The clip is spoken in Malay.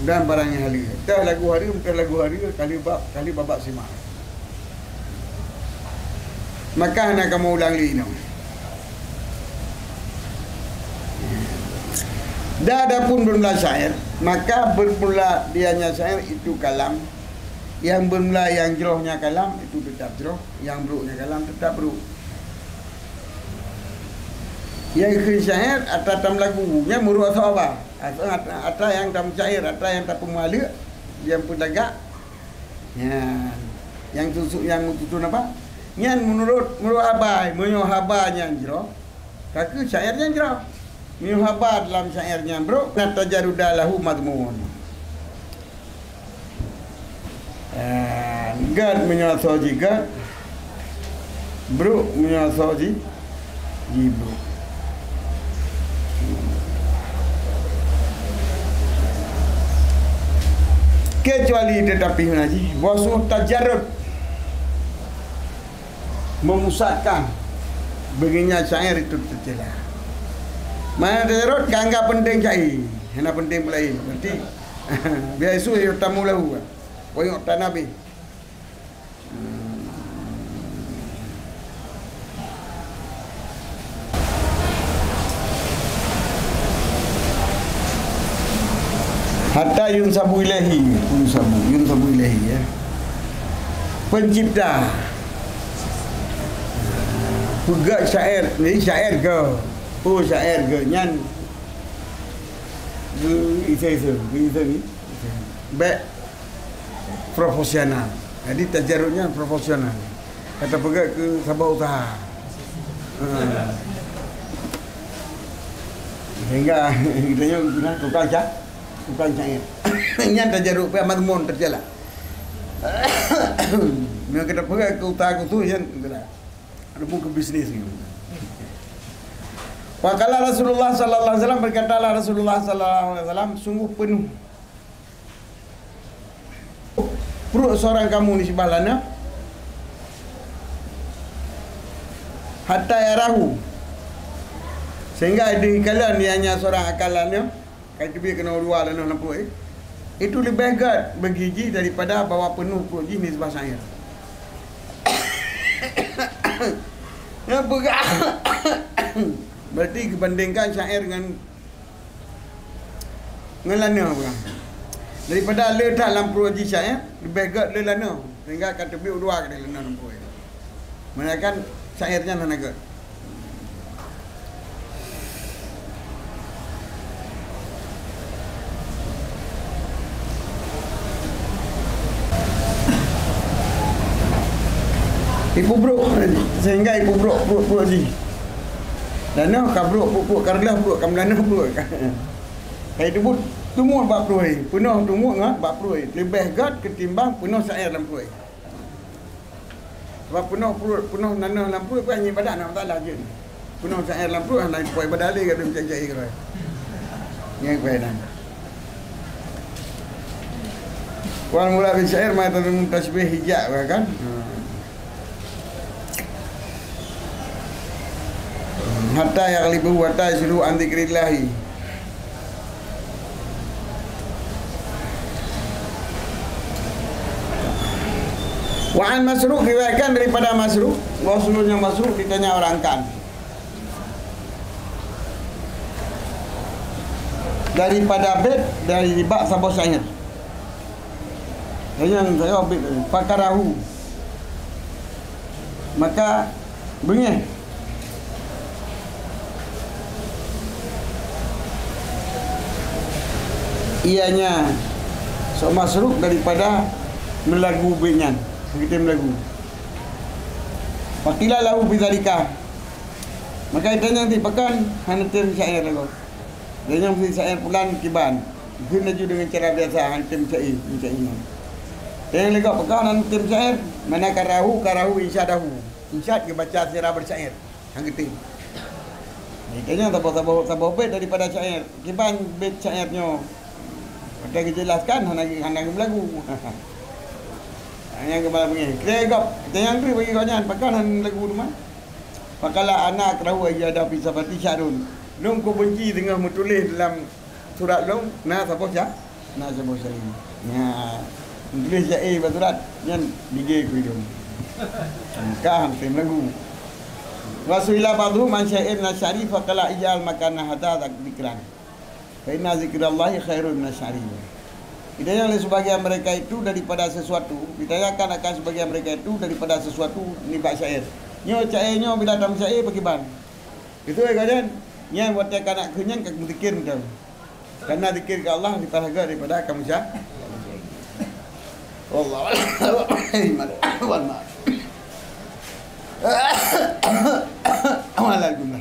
dan barang yang hari. Entah lagu hari, kali babak simak. Maka nak kamu ulang lagi no. Dah adapun bermula syair, maka bermula dianya syair itu kalam. Yang bermula yang jerohnya kalam itu tetap jeroh, yang buruknya kalam tetap buruk. Yang ke syair atau tam lagunya muruk atau apa? Atau yang tam syair, atau yang tak pemala, yang pun tagak. Ya, yang tusuk yang tutun apa? Yang menurut abai, menyo habanya jeroh. Kaki syairnya jeroh. Menyo haba dalam syairnya bro, natajarudalahu madmun. Gad menyasoji gad, bro menyasoji bro. Kecuali tetapi haji bosuh tajarud memusatkan begini syair itu tercela. Mana tajarud kanggap penting cai, hena penting pulai. Berarti biasa yo tamu lahu. Koyok tanabi. Hatta yunsabu ilahi, yunsabu ilahi ya. Pencipta. Pegak syair, ni syair ke? Oh syair ke? Nyan. Isa ni. Baik. Profesional. Jadi tajarutnya profesional. Kata pegak ke sabar usaha. Sehingga kita guna tukang syair. Ini tajarut pe madmun terjala. Dia kata pegak ke usaha tu yang ada buku bisnis ni. Wakala Rasulullah sallallahu alaihi wasallam, berkatalah Rasulullah sallallahu alaihi wasallam, sungguh penuh perut seorang kamu di sebelahnya hatta yarahu, sehingga di kalian dia hanya seorang akalannya kaki dia kena dua dan nampak itu lebih gad bergigi daripada bawa penuh perut jenis bahasa air. Berarti kebandingkan syair dengan lana bukan. Daripada letak dalam proji syair lebih gad le lana, sehingga kata biu dua kali lana nampak. Menakan syairnya lana gad. Ibu bro, sehingga ibu bro ji. Lana kabruk pupuk karlah bro kamlana bro. Hai tu tumur bab proi, penuh tumur ngah bab proi. Lebih gad ketimbang penuh syair dalam proi. Sebab penuh nana dalam proi bukan ibadat nak taala je. Penuh syair dalam proi nak proi badali ke macam cai ke. Yang badan. Kuan mula syair mai tasbih hijab kan. Hatta yaghlibu wa ta'siru an dzikrillahi. Wa an Masruq, riwayatkan daripada Masruq, bahwasanya Masruq ditanya orang kan daripada bait dari bab sabah syair. Yang saya bait pakarahu. Maka bengih ianya so Masruq daripada melagu binyan kita melagu pakilah lahu bizalika, maka ditanya nanti pakan hanatim syair lagu dia yang mesti syair pulan kiban guna ju dengan cara biasa hanatim syair macam ini dia yang lagu pakan hanatim syair mana karahu insyadahu insyad ke baca sirah bersyair yang keting ditanya tabah bait daripada syair kiban bait syairnya. Ada dijelaskan hendak berlagu. Yang kembali begini. Kita yang tu bagi kawan pakan lagu rumah. Pakalah anak rahu aja ada pisapati syarun. Long ko benci dengan menulis dalam surat long nah siapa sah? nak sebut saling. Ya, tulis syair baturat yang digig hidung. Kah tim lagu. Wasuila ba'du man syair nasyari faqala ijal makana hadza dzikran. Fa inna zikrallahi khairun nasyari. Hidayah oleh sebagian mereka itu daripada sesuatu. Ditanyakan akan sebagian mereka itu daripada sesuatu ni bak syair. Nyo syairnya bila dalam syair bagaimana? Itu kajian. Yang buat dia nak kenyang kamu zikir tu. Karena zikir ke Allah lebih harga daripada kamu syair. Wallahu a'lam. Amalal guna.